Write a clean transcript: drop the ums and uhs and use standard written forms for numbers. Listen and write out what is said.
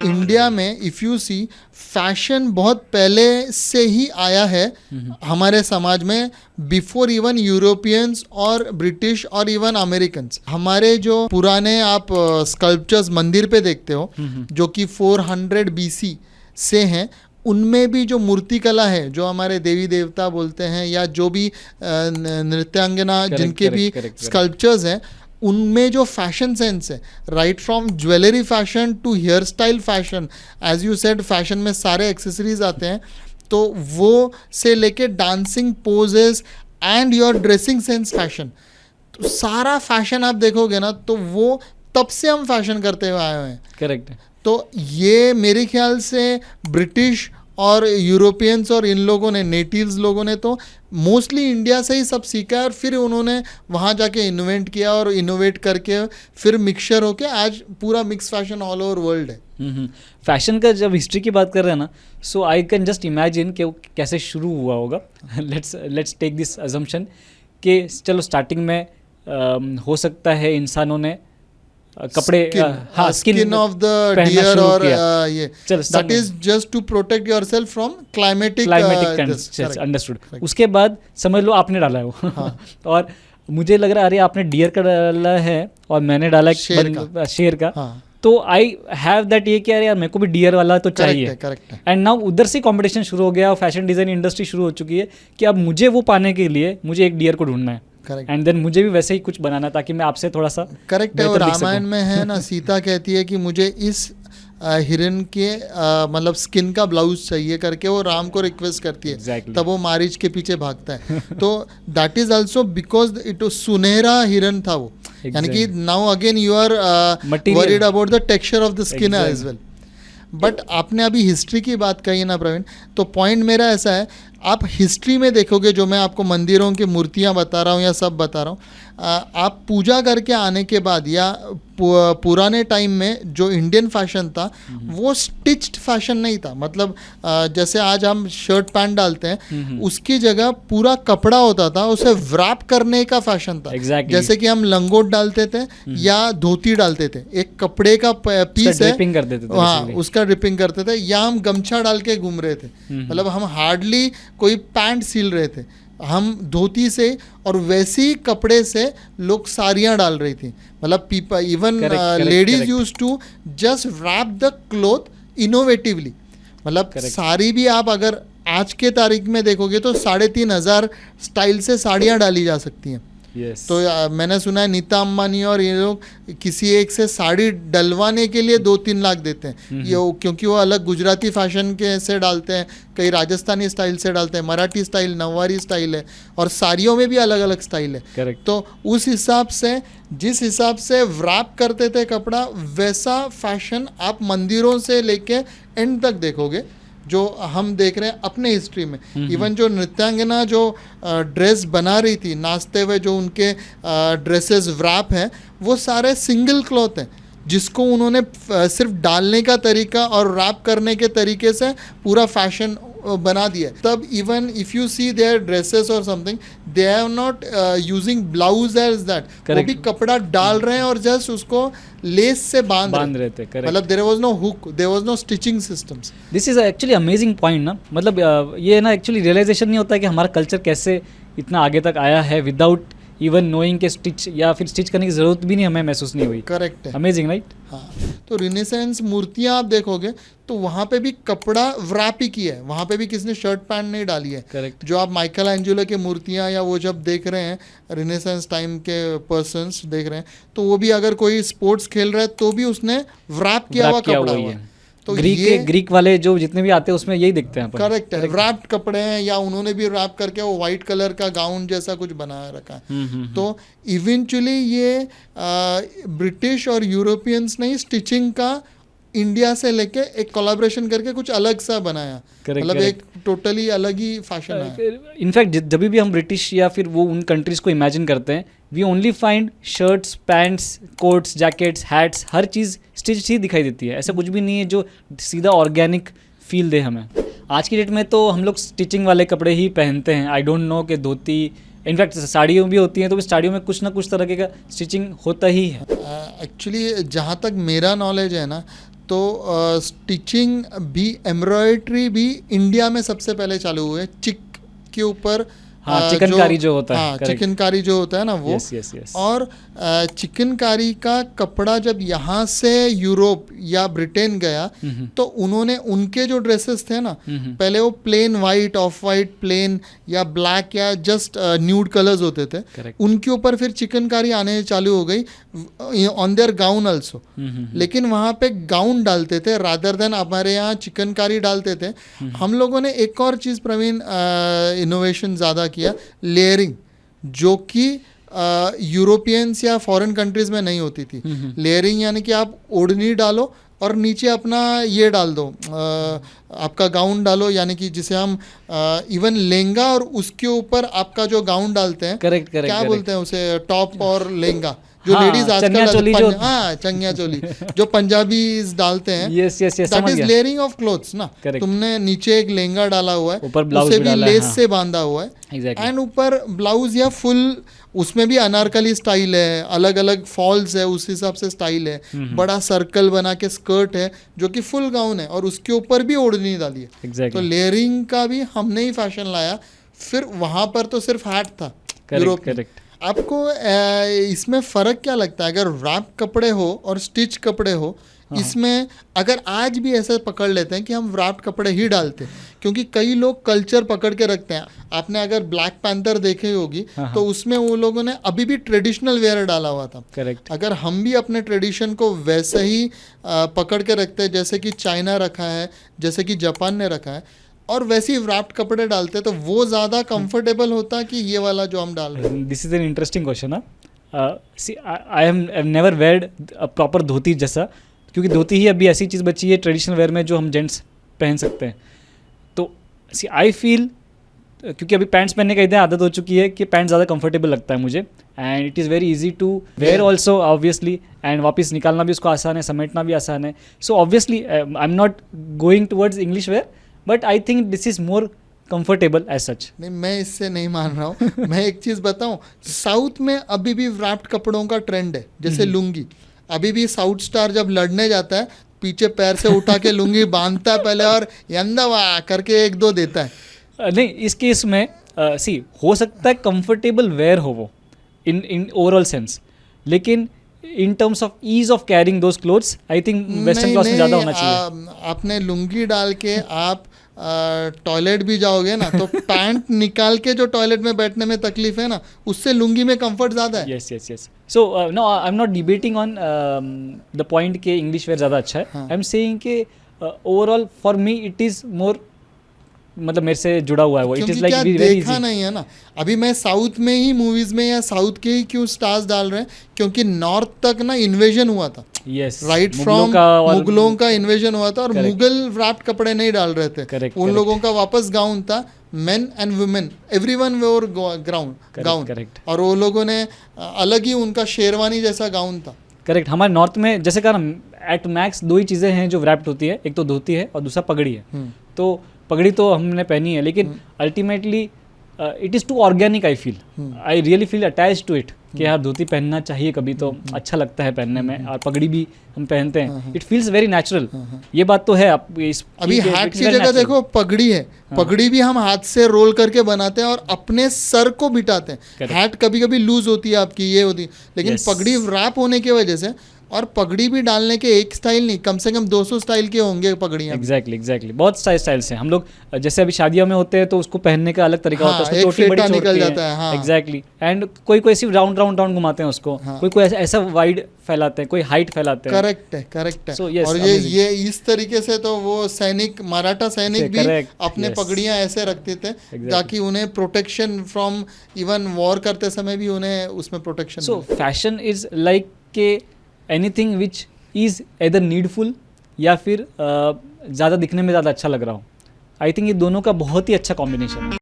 India में if you see fashion बहुत पहले से ही आया है हमारे समाज में, बिफोर इवन यूरोपियंस और ब्रिटिश और इवन अमेरिकन्स। हमारे जो पुराने आप स्कल्पचर्स मंदिर पे देखते हो जो कि 400 BC से हैं, उनमें भी जो मूर्ति कला है, जो हमारे देवी देवता बोलते हैं या जो भी नृत्यांगना जिनके भी स्कल्पचर्स हैं, उनमें जो फैशन सेंस है, right from jewellery fashion to hair style fashion, as you said fashion में सारे एक्सेसरीज आते हैं, तो वो से लेके dancing poses and your dressing sense fashion, तो सारा फैशन आप देखोगे ना तो वो तब से हम फैशन करते हुए आए हुए हैं। करेक्ट है। तो ये मेरे ख्याल से ब्रिटिश और यूरोपियंस और इन लोगों ने, नेटिव्स लोगों ने तो मोस्टली इंडिया से ही सब सीखा है, और फिर उन्होंने वहाँ जाके इन्वेंट किया और इनोवेट करके फिर मिक्सचर होके आज पूरा mix fashion all over world है। फैशन का जब हिस्ट्री की बात कर रहे हैं ना, सो आई कैन जस्ट इमेजिन कि वो कैसे शुरू हुआ होगा। लेट्स टेक दिस अजम्पशन कि चलो स्टार्टिंग में हो सकता है इंसानों ने कपड़े स्किन ऑफ द डियर और ये that is just to protect yourself from climatic understood. उसके बाद समझ लो आपने डाला है वो और मुझे लग रहा है अरे आपने डियर का डाला है और मैंने डाला शेर का, तो आई हैव दैट ये कि अरे यार मेरे को भी डियर वाला तो चाहिए। एंड नाउ उधर से कंपटीशन शुरू हो गया, फैशन डिजाइन इंडस्ट्री शुरू हो चुकी है कि अब मुझे वो पाने के लिए मुझे एक डियर को ढूंढना है, एंड देन मुझे भी वैसे ही कुछ बनाना ताकि मैं आपसे थोड़ा सा करेक्ट है। और रामायण में है ना, सीता कहती है कि मुझे इस हिरन के मतलब स्किन का ब्लाउज चाहिए करके वो राम को रिक्वेस्ट करती है। exactly. तब वो मारीच के पीछे भागता है। तो that is also because it सुनहरा हिरन था वो, यानी कि now again you are worried about the texture of the skin as well. But आपने अभी हिस्ट्री की बात कही ना प्रवीण, तो पॉइंट मेरा ऐसा है, आप हिस्ट्री में देखोगे, जो मैं आपको मंदिरों की मूर्तियाँ बता रहा हूँ या सब बता रहा हूँ, आप पूजा करके आने के बाद या पुराने टाइम में जो इंडियन फैशन था वो स्टिच्ड फैशन नहीं था। मतलब जैसे आज हम शर्ट पैंट डालते हैं, उसकी जगह पूरा कपड़ा होता था, उसे व्रैप करने का फैशन था। exactly. जैसे कि हम लंगोट डालते थे या धोती डालते थे, एक कपड़े का पीस है, कर देते थे, हाँ उसका ड्रिपिंग करते थे, या हम गमछा डाल के घूम रहे थे। मतलब हम हार्डली कोई पैंट सिल रहे थे, हम धोती से और वैसी कपड़े से लोग साड़ियाँ डाल रही थी। मतलब people even ladies use to just wrap the cloth innovatively. मतलब साड़ी भी आप अगर आज के तारीख में देखोगे तो 3,500 स्टाइल से साड़ियाँ डाली जा सकती हैं। तो मैंने सुना है नीता अंबानी और ये लोग किसी एक से साड़ी डलवाने के लिए 2-3 लाख देते हैं। ये क्योंकि वो अलग गुजराती फैशन के से डालते हैं, कई राजस्थानी स्टाइल से डालते हैं, मराठी स्टाइल, नववारी स्टाइल है, और साड़ियों में भी अलग अलग स्टाइल है। तो उस हिसाब से, जिस हिसाब से व्रैप करते थे कपड़ा, वैसा फैशन आप मंदिरों से लेके एंड तक देखोगे जो हम देख रहे हैं अपने हिस्ट्री में। इवन जो नृत्यांगना जो ड्रेस बना रही थी नाचते हुए, जो उनके ड्रेसेस व्रैप हैं, वो सारे सिंगल क्लॉथ हैं, जिसको उन्होंने सिर्फ डालने का तरीका और रैप करने के तरीके से पूरा फैशन बना दिया। तब even if you see there dresses और something, they are not using blouse as that, वो भी कपड़ा डाल रहे हैं और जस्ट उसको लेस से बांध रहे थे। मतलब there was no hook, there was no stitching systems. This is actually amazing point ना। मतलब ये ना एक्चुअली रियलाइजेशन नहीं होता कि हमारा कल्चर कैसे इतना आगे तक आया है विदाउट इवन नोइंग के स्टिच या फिर स्टिच करने की जरूरत भी नहीं हमें महसूस नहीं हुई। करेक्ट है, अमेजिंग राइट। हाँ, तो रिनेसेंस मूर्तियाँ आप देखोगे तो वहाँ पे भी कपड़ा व्रैप ही किया है, वहाँ पे भी किसी ने शर्ट पैंट नहीं डाली है। करेक्ट। जो आप माइकल एंजेलो के मूर्तियाँ या वो जब देख रहे हैं, रिनेसेंस टाइम के पर्सन्स देख रहे हैं, तो वो भी अगर कोई स्पोर्ट्स खेल रहा है तो भी उसने व्रैप किया हुआ कपड़ा हुआ। तो ग्रीक वाले जो जितने भी आते हैं उसमें यही दिखते हैं। करेक्ट है, रैप्ड कपड़े हैं, या उन्होंने भी रैप करके वो वाइट कलर का गाउन जैसा कुछ बनाया रखा है। तो इवेंचुअली ये ब्रिटिश और यूरोपियंस ने स्टिचिंग का इंडिया से लेके एक कोलैबोरेशन करके कुछ अलग सा बनाया। मतलब एक टोटली अलग ही फैशन है। इनफैक्ट जब भी हम ब्रिटिश या फिर वो उन कंट्रीज को इमेजिन करते हैं, we only find shirts, pants, coats, jackets, hats, हर चीज़ स्टिच ही दिखाई देती है। ऐसा कुछ भी नहीं है जो सीधा ऑर्गेनिक फील दे हमें। आज की डेट में तो हम लोग स्टिचिंग वाले कपड़े ही पहनते हैं। आई डोंट नो कि धोती इनफैक्ट साड़ियों भी होती हैं तो साड़ियों में कुछ ना कुछ तरह का स्टिचिंग होता ही है। एक्चुअली जहाँ तक मेरा नॉलेज है ना, तो स्टिचिंग भी, एम्ब्रॉयडरी भी इंडिया में सबसे पहले चालू हुए चिक के ऊपर। हाँ, चिकनकारी जो होता है, हाँ, चिकनकारी जो होता है ना वो। yes. और चिकनकारी का कपड़ा जब यहाँ से यूरोप या ब्रिटेन गया तो उन्होंने उनके जो ड्रेसेस थे ना, पहले वो plain white, off white, plain या ब्लैक या जस्ट न्यूड कलर्स होते थे। Correct. उनके ऊपर फिर चिकनकारी आने चालू हो गई ऑन देयर गाउन ऑल्सो। लेकिन वहाँ पे गाउन डालते थे रादर देन हमारे यहाँ चिकनकारी डालते थे। हम लोगों ने एक और चीज़ प्रवीण इनोवेशन ज़्यादा किया, लेयरिंग, जो कि यूरोपियंस या फॉरेन कंट्रीज में नहीं होती थी। लेयरिंग यानी कि आप ओढ़नी डालो और नीचे अपना ये डाल दो, आपका गाउन डालो, यानी कि जिसे हम इवन लहंगा और उसके ऊपर आपका जो गाउन डालते हैं, करेक्ट क्या बोलते हैं उसे, टॉप और लहंगा जो हाँ, लेडीज आजकल चनिया चंगिया चोली जो पंजाबी डालते हैं, yes that is layering of clothes ना। तुमने नीचे एक लहंगा डाला हुआ है, ऊपर ब्लाउज उसे भी भी डाला लेस है, हाँ। से बांधा हुआ है, एंड ऊपर ब्लाउज या फुल, उसमें भी अनारकली स्टाइल है, अलग अलग फॉल्स है, उस हिसाब से स्टाइल है, बड़ा सर्कल बना के स्कर्ट है जो कि फुल गाउन है, और उसके ऊपर भी ओढ़नी डाली है। तो लेयरिंग का भी हमने ही फैशन लाया। फिर वहां पर तो सिर्फ हैट था यूरोप में। आपको इसमें फ़र्क क्या लगता है, अगर रैप कपड़े हो और स्टिच कपड़े हो? इसमें अगर आज भी ऐसे पकड़ लेते हैं कि हम रैप कपड़े ही डालते हैं, क्योंकि कई लोग कल्चर पकड़ के रखते हैं। आपने अगर ब्लैक पैंथर देखी होगी तो उसमें वो लोगों ने अभी भी ट्रेडिशनल वेयर डाला हुआ था। करेक्ट। अगर हम भी अपने ट्रेडिशन को वैसे ही पकड़ के रखते हैं जैसे कि चाइना रखा है, जैसे कि जापान ने रखा है, और वैसे ही रैप्ड कपड़े डालते तो वो ज़्यादा कंफर्टेबल होता कि ये वाला जो हम डाल रहे हैं? This is an interesting question. See I am never worn a proper dhoti जैसा, क्योंकि धोती ही अभी ऐसी चीज़ बची है ट्रेडिशनल वेयर में जो हम जेंट्स पहन सकते हैं। तो सी आई फील, क्योंकि अभी पैंट्स पहनने का इतनी आदत हो चुकी है कि पैंट ज़्यादा कंफर्टेबल लगता है मुझे, and it is very easy to wear also obviously, and वापस निकालना भी उसको आसान है, समेटना भी आसान है। So obviously I am not going towards English wear, but I think this is more comfortable as such. नहीं, मैं इससे नहीं मान रहा हूँ। मैं एक चीज़ बताऊँ, साउथ में अभी भी रैप्ड कपड़ों का ट्रेंड है, जैसे लुंगी। अभी भी साउथ स्टार जब लड़ने जाता है, पीछे पैर से उठा के लुंगी बांधता है पहले और यंदवा करके एक दो देता है। नहीं, इस केस में सी हो सकता है कंफर्टेबल वेयर हो वो इन ओवरऑल सेंस, लेकिन in terms of ease of carrying those clothes I think western cloth में ज़्यादा होना चाहिए। आपने लुंगी डाल के आप टॉयलेट भी जाओगे ना, तो पैंट निकाल के जो टॉयलेट में बैठने में तकलीफ है ना, उससे लुंगी में कंफर्ट ज़्यादा है। Yes. So no, I am not debating on the point के इंग्लिश वेयर ज़्यादा अच्छा है। आई एम सेइंग कि overall for me it is more, मतलब मेरे से जुड़ा हुआ है वो। इट इज लाइक वेरी देखा नहीं है ना, अभी मैं साउथ में ही मूवीज में या साउथ के ही क्यों स्टार्स डाल रहे हैं, क्योंकि नॉर्थ तक ना इन्वेजन हुआ था। यस, राइट फ्रॉम मुगलों का इन्वेजन हुआ था, और मुगल रैप्ड कपड़े नहीं डाल रहे थे। उन लोगों का वापस गाउन था, main and women everyone where gown, और वो लोगों ने अलग ही उनका शेरवानी जैसा गाउन था। करेक्ट। हमारे नॉर्थ में जैसे कहा ना, एट मैक्स दो ही चीज़ें हैं जो रैप्ड होती है, एक तो धोती है और दूसरा पगड़ी है। तो पगड़ी तो हमने पहनी है, लेकिन ultimately it is too organic. I feel, I really feel attach to it कि यार धोती पहनना चाहिए कभी तो, अच्छा लगता है पहनने में, और पगड़ी भी हम पहनते हैं, इट फील्स वेरी नेचुरल। ये बात तो है। आप इस अभी हैट की जगह देखो पगड़ी है, पगड़ी भी हम हाथ से रोल करके बनाते हैं और अपने सर को बिठाते हैं। हैट कभी कभी लूज होती है आपकी, ये होती है, लेकिन पगड़ी रैप होने की वजह से, और पगड़ी भी डालने के एक स्टाइल नहीं, कम से कम 200 स्टाइल के होंगे पगड़ियाँ। एग्जैक्टली बहुत स्टाइल्स हैं। हम लोग जैसे अभी शादियों में होते हैं तो उसको पहनने का अलग तरीका होता है, चोटी बड़ी निकल जाता है। एग्जैक्टली। एंड कोई ऐसी राउंड घुमाते हैं उसको, कोई ऐसा वाइड फैलाते हैं, कोई हाइट फैलाते हैं। करेक्ट है। और ये इस तरीके से तो वो सैनिक, मराठा सैनिक भी अपने पगड़ियाँ ऐसे रखते थे ताकि उन्हें प्रोटेक्शन फ्रॉम, इवन वॉर करते समय भी उन्हें उसमें protection. So fashion is like के anything which is either needful या फिर ज़्यादा दिखने में ज़्यादा अच्छा लग रहा हो। आई थिंक ये दोनों का बहुत ही अच्छा कॉम्बिनेशन है।